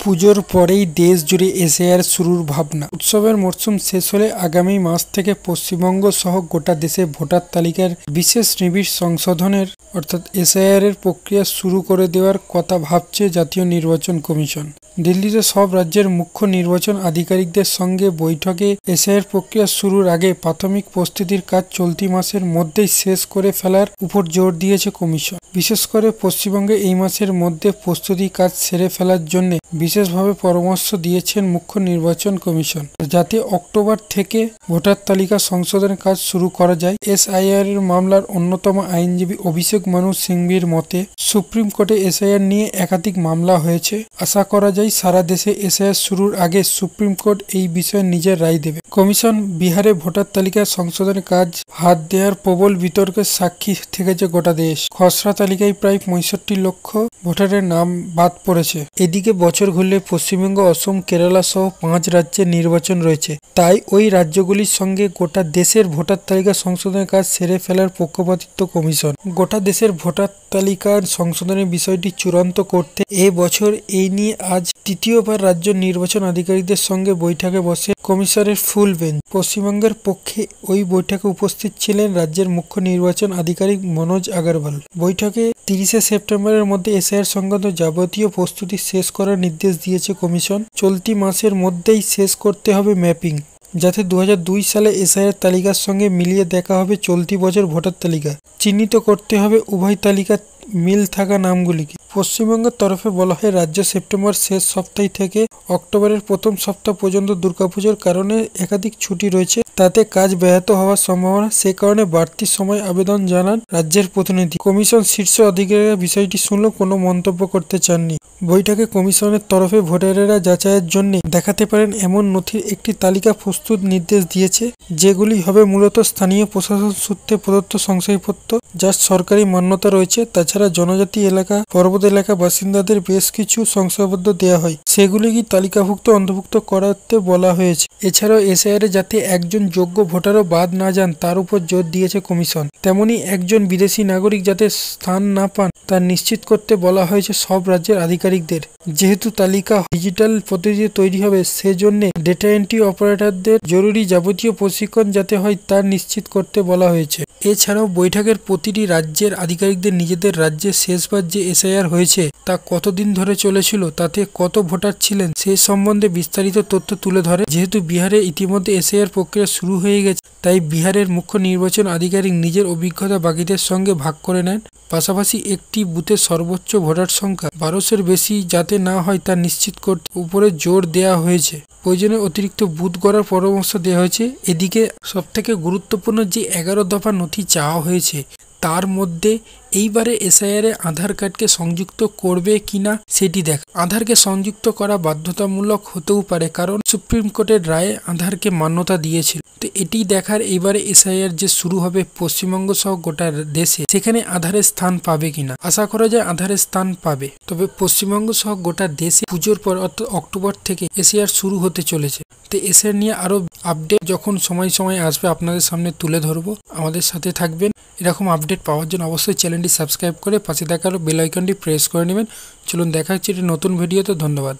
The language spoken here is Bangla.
পুজোর পরেই দেশ জুড়ে এসআইআর শুরুর ভাবনা। উৎসবের মরশুম শেষ হলে আগামী মাস থেকে পশ্চিমবঙ্গ সহ গোটা দেশে ভোটার তালিকার বিশেষ নিবিড় সংশোধনের অর্থাৎ এসআইআর এর প্রক্রিয়া শুরু করে দেওয়ার কথা ভাবছে জাতীয় নির্বাচন কমিশন। দিল্লিতে সব রাজ্যের মুখ্য নির্বাচন আধিকারিকদের সঙ্গে বৈঠকে এসআইআর প্রক্রিয়া শুরুর আগে প্রাথমিক প্রস্তুতির কাজ চলতি মাসের মধ্যেই শেষ করে ফেলার উপর জোর দিয়েছে কমিশন। বিশেষ করে পশ্চিমবঙ্গে এই মাসের মধ্যে প্রস্তুতি কাজ সেরে ফেলার জন্য বিশেষভাবে পরামর্শ দিয়েছেন মুখ্য নির্বাচন কমিশন, যাতে অক্টোবর থেকে ভোটার তালিকা সংশোধনের কাজ শুরু করা যায়। এসআইআর এর মামলার অন্যতম আইনজীবী অভিষেক মানু সিংভির মতে, সুপ্রিম কোর্টে এসআইআর নিয়ে একাধিক মামলা হয়েছে। আশা করা যায় সারা দেশে এসআইআর শুরুর আগে সুপ্রিম কোর্ট এই বিষয়ে নিজের রায় দেবে। কমিশন বিহারে ভোটার তালিকা সংশোধনের কাজ হাত দেওয়ার প্রবল বিতর্কের সাক্ষী থেকেছে গোটা দেশ। খসড়া তালিকায় প্রায় 65 লক্ষ ভোটারের নাম বাদ পড়েছে। এদিকে বছর ঘুরলে পশ্চিমবঙ্গ, অসম, কেরালা সহ 5 রাজ্যের নির্বাচন রয়েছে। তাই ওই রাজ্যগুলির সঙ্গে গোটা দেশের ভোটার তালিকা সংশোধনের কাজ সেরে ফেলার পক্ষপাতিত্ব কমিশন। গোটা দেশের ভোটার তালিকার সংশোধনের বিষয়টি চূড়ান্ত করতে এ বছর এই নিয়ে আজ তৃতীয়বার রাজ্য নির্বাচন আধিকারিকদের সঙ্গে বৈঠকে বসে কমিশনের ফুল বেঞ্চ। পশ্চিমবঙ্গের পক্ষে ওই বৈঠকে উপস্থিত ছিলেন রাজ্যের মুখ্য নির্বাচন আধিকারিক মনোজ আগরওয়াল। বৈঠকে 30 সেপ্টেম্বরের মধ্যে এসআইআর সংক্রান্ত যাবতীয় প্রস্তুতি শেষ করার নির্দেশ দিয়েছে কমিশন। চলতি মাসের মধ্যেই শেষ করতে হবে ম্যাপিং, যাতে 2002 সালে এসআইআর তালিকার সঙ্গে মিলিয়ে দেখা হবে চলতি বছর ভোটার তালিকা। চিহ্নিত করতে হবে উভয় তালিকার মিল থাকা নামগুলিকে। পশ্চিমবঙ্গের তরফে বলা হয়, রাজ্য সেপ্টেম্বর শেষ সপ্তাহ থেকে অক্টোবরের প্রথম সপ্তাহ পর্যন্ত দুর্গাপুজোর কারণে একাধিক ছুটি রয়েছে, তাতে কাজ ব্যাহত হওয়ার সম্ভাবনা। সে কারণে বাড়তি সময় আবেদন জানান রাজ্যের প্রতিনিধি। কমিশন শীর্ষ আধিকারিকরা বিষয়টি শুনলেও কোনো মন্তব্য করতে চাননি। বৈঠকে কমিশনের তরফে ভোটারেরা যাচাইয়ের জন্য দেখাতে পারেন এমন নথির একটি তালিকা প্রস্তুত নির্দেশ দিয়েছে, যেগুলি হবে মূলত স্থানীয় প্রশাসন সূত্রে প্রদত্ত শংসাপত্র, যার সরকারি মান্যতা রয়েছে। তাছাড়া জনজাতি এলাকা, পর্বত এলাকা বাসিন্দাদের বেশ কিছু শংসাপত্র দেওয়া হয়, সেগুলিকে তালিকাভুক্ত অন্তর্ভুক্ত করাতে বলা হয়েছে। এছাড়াও এসআইআর যাতে একজন যোগ্য ভোটারও বাদ না যান তার উপর জোর দিয়েছে কমিশন। তেমনি একজন বিদেশি নাগরিক যাতে স্থান না পান তা নিশ্চিত করতে বলা হয়েছে সব রাজ্যের আধিকারিকদের। যেহেতু তালিকা ডিজিটাল পদ্ধতিতে তৈরি হবে, সেজন্য ডেটা এন্ট্রি অপারেটরদের জরুরি যাবতীয় প্রশিক্ষণ যাতে হয় তা নিশ্চিত করতে বলা হয়েছে। এছাড়াও বৈঠকের প্রতিটি রাজ্যের আধিকারিকদের নিজেদের রাজ্যে শেষবার যে এসআইআর হয়েছে তা কতদিন ধরে চলেছিল, তাতে কত ভোটার ছিলেন, সে সম্বন্ধে বিস্তারিত তথ্য তুলে ধরে। যেহেতু বিহারে ইতিমধ্যে এসআইআর প্রক্রিয়া শুরু হয়ে গেছে, তাই বিহারের মুখ্য নির্বাচন আধিকারিক নিজের অভিজ্ঞতা বাকিদের সঙ্গে ভাগ করে নেন। পাশাপাশি একটি বুথে সর্বোচ্চ ভোটার সংখ্যা 1200-এর বেশি যাতে না হয় তা নিশ্চিত করতে উপরে জোর দেওয়া হয়েছে। প্রয়োজনে অতিরিক্ত বুথ গড়ার পরামর্শ দেওয়া হয়েছে। এদিকে সবথেকে গুরুত্বপূর্ণ যে 11 দফা নথি চাওয়া হয়েছে, তার মধ্যে এইবারে এসআইআর এ আধার কার্ডকে সংযুক্ত করবে কিনা সেটি দেখা। আধারকে সংযুক্ত করা বাধ্যতামূলক হতেও পারে, কারণ সুপ্রিম কোর্টের রায়ে আধারকে মান্যতা দিয়েছিল। তো এটি দেখার এইবারে এসআইআর যে শুরু হবে পশ্চিমবঙ্গ সহ গোটা দেশে, সেখানে আধারের স্থান পাবে কিনা। আশা করা যায় আধারের স্থান পাবে। তবে পশ্চিমবঙ্গ সহ গোটা দেশে পুজোর পর অর্থাৎ অক্টোবর থেকে এসআইআর শুরু হতে চলেছে। তো এসআইআর নিয়ে আরো আপডেট যখন সময় আসবে আপনাদের সামনে তুলে ধরবো। আমাদের সাথে থাকবেন। এরকম আপডেট পাওয়ার জন্য অবশ্যই চ্যানেলটি সাবস্ক্রাইব করে পাশে থাকা বেল আইকনটি প্রেস করে নেবেন। চলুন দেখা হচ্ছে একটি নতুন ভিডিওতে। ধন্যবাদ।